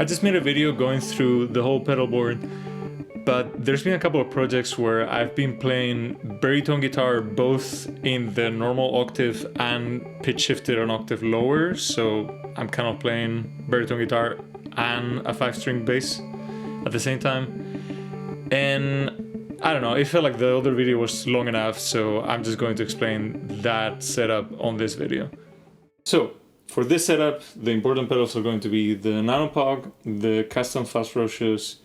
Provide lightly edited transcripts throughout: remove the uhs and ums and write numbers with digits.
just made a video going through the whole pedal board, but there's been a couple of projects where I've been playing baritone guitar both in the normal octave and pitch shifted an octave lower, so I'm kind of playing baritone guitar and a 5-string bass at the same time. And I don't know, it felt like the other video was long enough, so I'm just going to explain that setup on this video. So for this setup, the important pedals are going to be the Nano POG, the custom Fuzzrocious,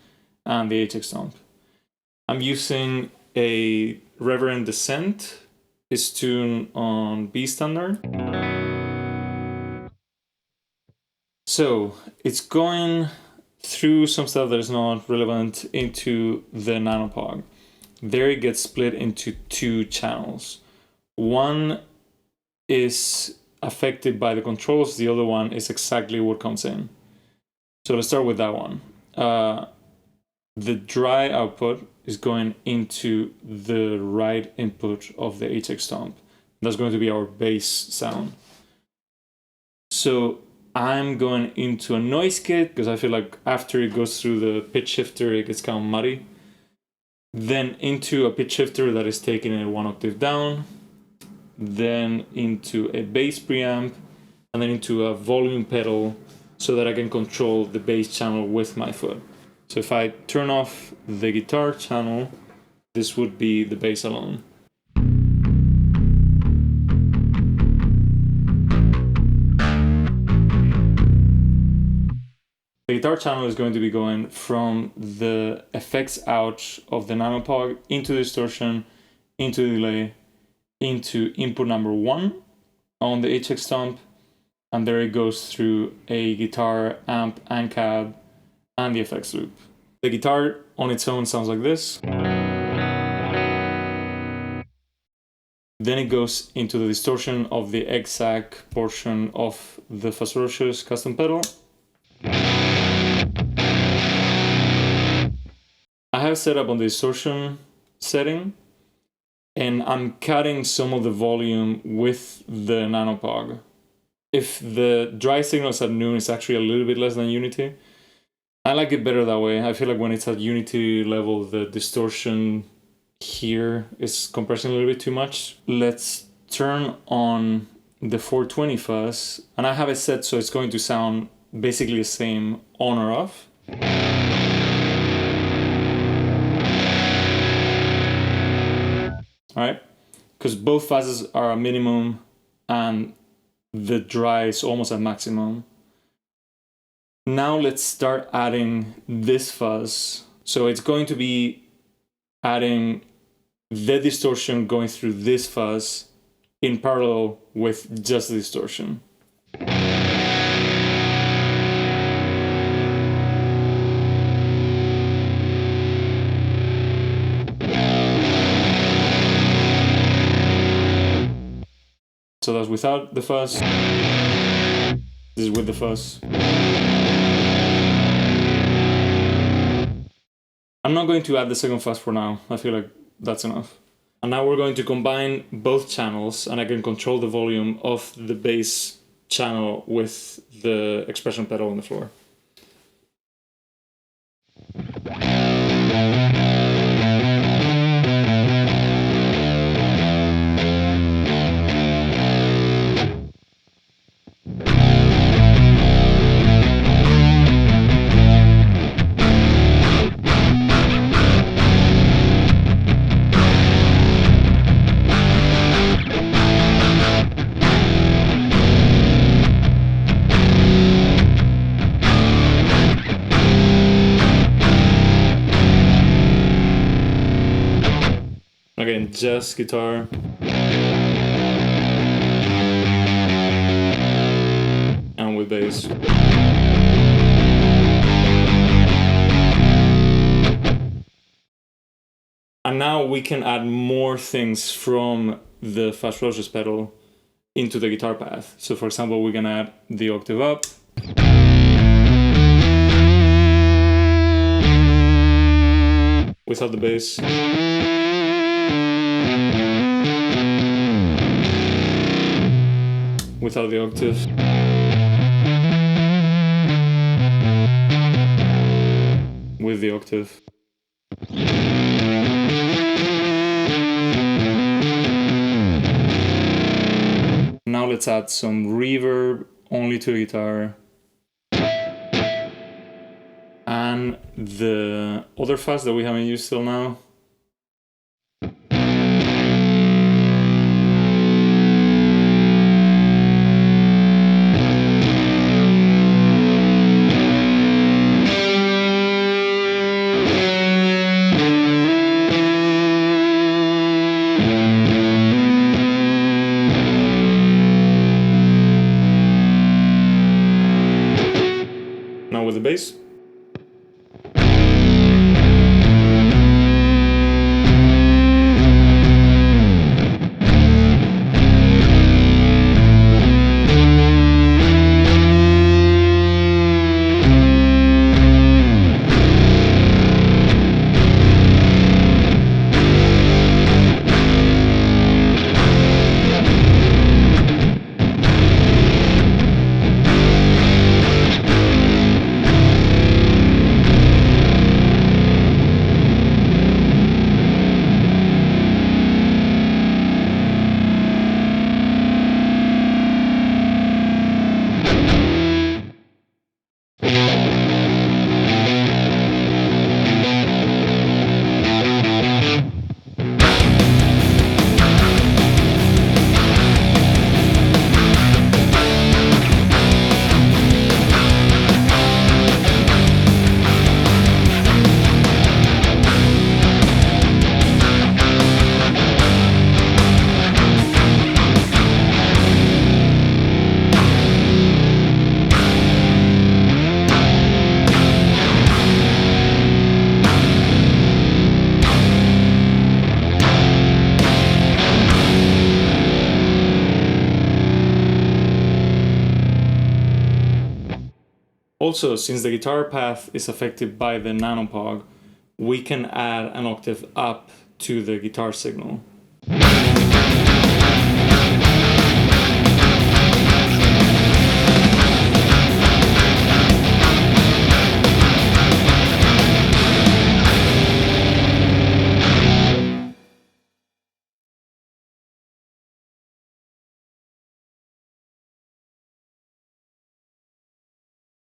and the HX Stomp. I'm using a Reverend Descent. It's tuned on B standard. So it's going through some stuff that is not relevant into the Nano POG. There it gets split into 2 channels. One is affected by the controls, the other one is exactly what comes in. So let's start with that one. The dry output is going into the right input of the HX Stomp. That's going to be our bass sound. So I'm going into a noise kit because I feel like after it goes through the pitch shifter, it gets kind of muddy. Then into a pitch shifter that is taking it 1 octave down. Then into a bass preamp, and then into a volume pedal so that I can control the bass channel with my foot. So if I turn off the guitar channel, this would be the bass alone. The guitar channel is going to be going from the effects out of the Nano POG into distortion, into delay, into input number 1 on the HX Stomp, and there it goes through a guitar, amp, and cab, and the effects loop. The guitar on its own sounds like this. Then it goes into the distortion of the exact portion of the Fuzzrocious custom pedal. I have set up on the distortion setting, and I'm cutting some of the volume with the Nano POG. If the dry signal is at noon, it's actually a little bit less than unity. I like it better that way. I feel like when it's at unity level, the distortion here is compressing a little bit too much. Let's turn on the 420 fuzz, and I have it set so it's going to sound basically the same on or off. Alright, because both fuzzes are a minimum and the dry is almost at maximum. Now let's start adding this fuzz. So it's going to be adding the distortion going through this fuzz in parallel with just the distortion. So that's without the fuzz. This is with the fuzz. I'm not going to add the second fuzz for now. I feel like that's enough. And now we're going to combine both channels, and I can control the volume of the bass channel with the expression pedal on the floor. Again, just guitar. And with bass. And now we can add more things from the Fuzzrocious pedal into the guitar path. So for example, we can add the octave up. Without the bass. Without the octave. the octave. Now let's add some reverb only to the guitar. And the other fuzz that we haven't used till now. Now with the bass. Also, since the guitar path is affected by the Nano POG, we can add an octave up to the guitar signal.